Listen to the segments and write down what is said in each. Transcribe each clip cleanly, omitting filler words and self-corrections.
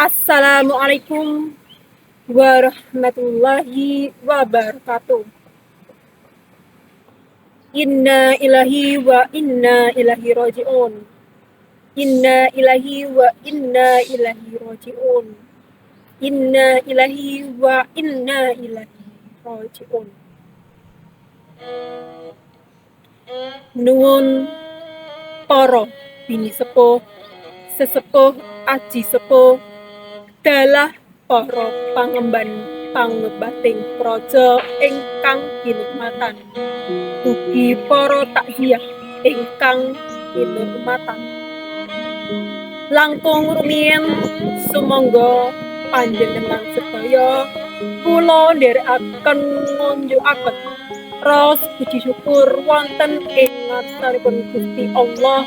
Assalamualaikum warahmatullahi wabarakatuh. Inna ilahi wa inna ilahi roji'un. Inna ilahi wa inna ilahi roji'un. Inna ilahi wa inna ilahi roji'un. Nuwun para bini sepuh, sesepuh aji sepuh, dalah para pangemban pangebating praja ingkang kinurmatan. Ugi para takziah ingkang kinurmatan. Langkung rumiyin sumangga panjenengan sedaya kula nderekaken ngunjukaken ros puji syukur wonten ing ngarsanipun Gusti Allah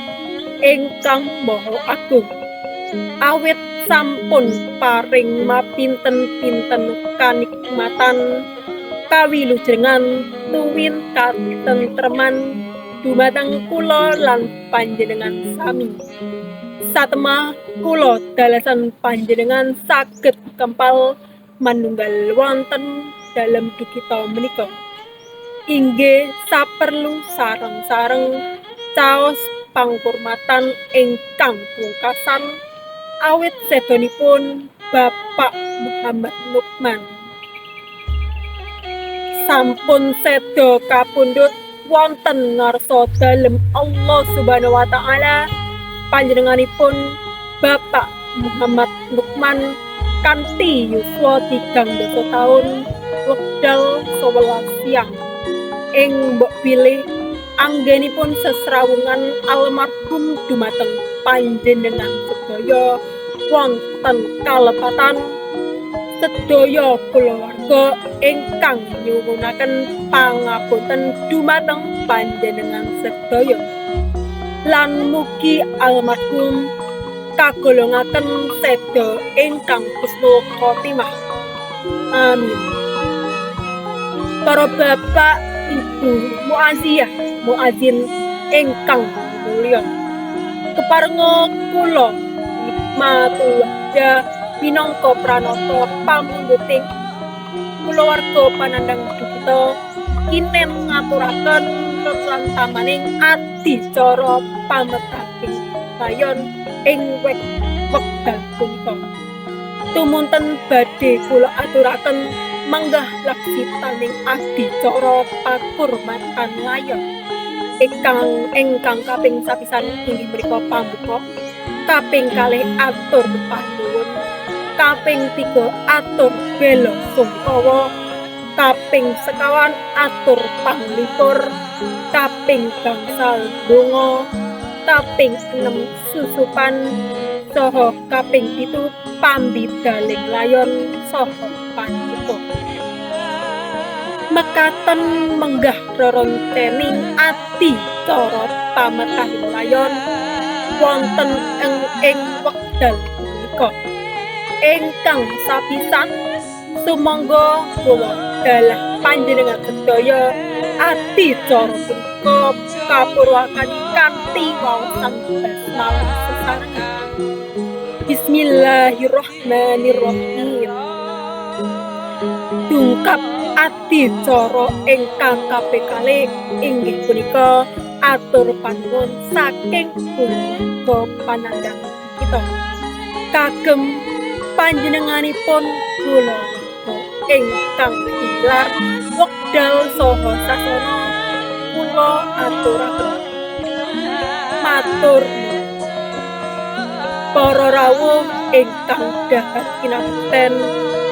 ingkang Maha Agung. Awit sampun paring mapinten-pinten kanikmatan kawilujengan tuwin katentreman dumateng kula lan panjenengan sami. Satemah kula dalasan panjenengan saged kempal manunggal wonten dalem dukita menika. Inggih saperlu sareng-sareng caos panghormatan ingkang pungkasan awit sedanipun Bapak Muhammad Lukman sampun seda kapundhut wonten ngarsa dalem Allah Subhanahu wa taala. Panjenenganipun Bapak Muhammad Lukman kanthi yuswa 30 taun wekdal 11 siang ing mbok pilih anggenipun sesrawungan almarhum dumateng panjenengan sedaya wonten kalepatan sedaya kulawarga ingkang nyuwunaken pangapunten dumateng panjenengan sedaya lan mugi almarhum kagolongaken seda ingkang husnul khotimah. Amin. Para bapak, ibu, muaziyah, muazin ingkang mulya, keparenga kula nikmatul wahda minangka pranata pamundhuting kulawarga panandhang dukita kinen ngaturaken lelantamaning adicara pamertaking layon ing wekdal punika. Tumunten badhe kula aturaken manggah laksitaning adicara pakurmatan layon ingkang kaping sapisan inggih menika pambuka, kaping kalih atur panuwun, kaping 3 atur bela sungkawa, kaping sekawan atur panglipur, kaping gangsal donga, kaping 6 susupan, saha kaping 7 pambidaling layon saha panutup. Mekaten menggah reroncening adicara pamertahing layon wonten ing wekdal punika ingkang sapisan sumangga kula dalah panjenengan sedaya adicara punika kapurwakan kanthi waosan basmalah sesarengan. Bismillahirrahmanirrahim. Dungkap adicara ingkang kaping kalih inggih punika atur panuwun saking kulawarga panandhang kita kagem panjenenganipun kulawarga ingkang tilar wekdal saha sasana kula aturaken matur para rawuh ingkang dahat kinabekten.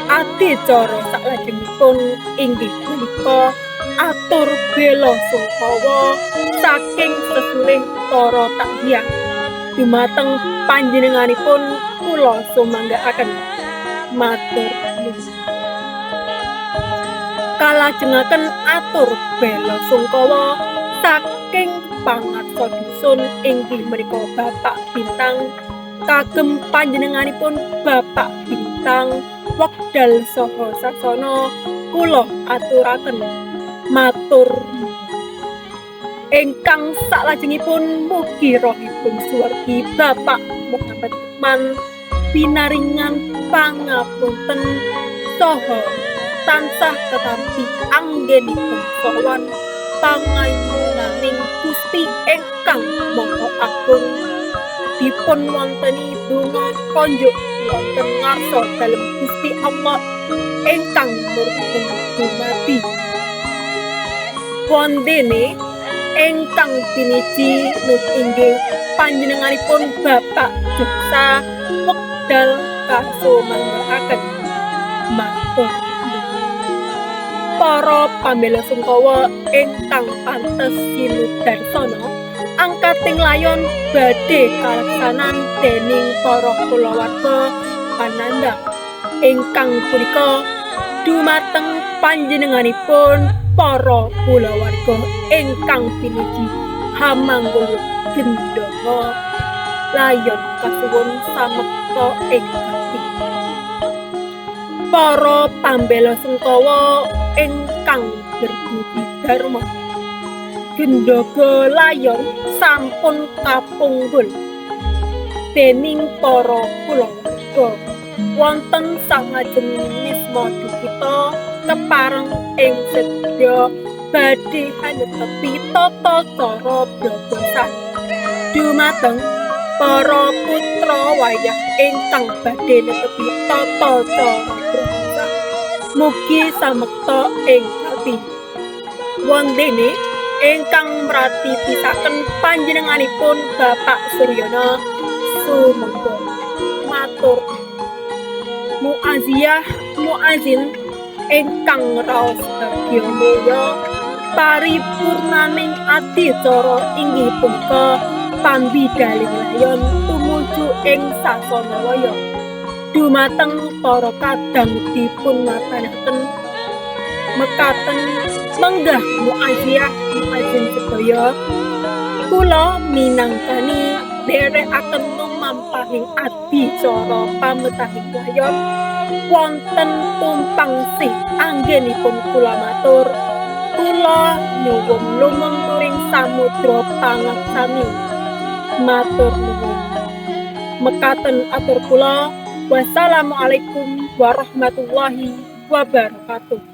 Adicara saklajengipun inggih punika atur bela sungkawa saking sesulih para takziah dumateng panjenenganipun kula sumanggaaken matur nuwun. Kalajengaken atur bela sungkawa saking pangarsa dusun inggih menika Bapak Bintang kagem panjenenganipun Bapak Bintang wekdal saha sasana kula aturaken matur ingkang saklajengipun mugi rohipun suwargi Bapak Muhammad Lukman pinaringan pangapunten saha tansah tetapi anggenipun sowan pangayunaning Gusti ingkang Maha Agung dipun wonteni donga konjuk wonten ngarsa dalem Gusti Allah ingkang murhun dumadi. Wondene ingkang piniji nun inggih panjenenganipun Bapak Jeksa wekdal kasumanggahaken. Matur para pambela sungkawa ingkang pantes sinudarsana angkating layon badhe kalaksanan dening para kulawarga panandhang ingkang punika dumateng panjenenganipun para kulawarga ingkang piniji hamanggala gendama layon kasuwun samekta ing ati. Para pambela sungkawa ingkang berbudi dharma gendhaga layon sampun kapunggul dening para kulawarga wonten sangajengipun kita kepareng ing sedya badhe hanetepi tata cara blebosan dumateng para putra wayah ingkang badhe netepi tata cara blebosan mugi samekta ing ati. Wondene ingkang mratitisaken panjenenganipun Bapak Suryana sumangga. Matur muaziyah muazin ingkang raos bagya mulya paripurnaning adicara inggih punika pambidaling layon tumuju ing sasana waya dumateng para kadang dipun matanaken mekaten menggah muaziyah muazin sedaya kula minangkani dherekaken lumampahing adicara pametahing layon wonten tumpang sih anggenipun kula matur kula nyuwun lumenturing samudra pangaksami. Matur nuwun. Mekaten atur kula. Wassalamualaikum warahmatullahi wabarakatuh.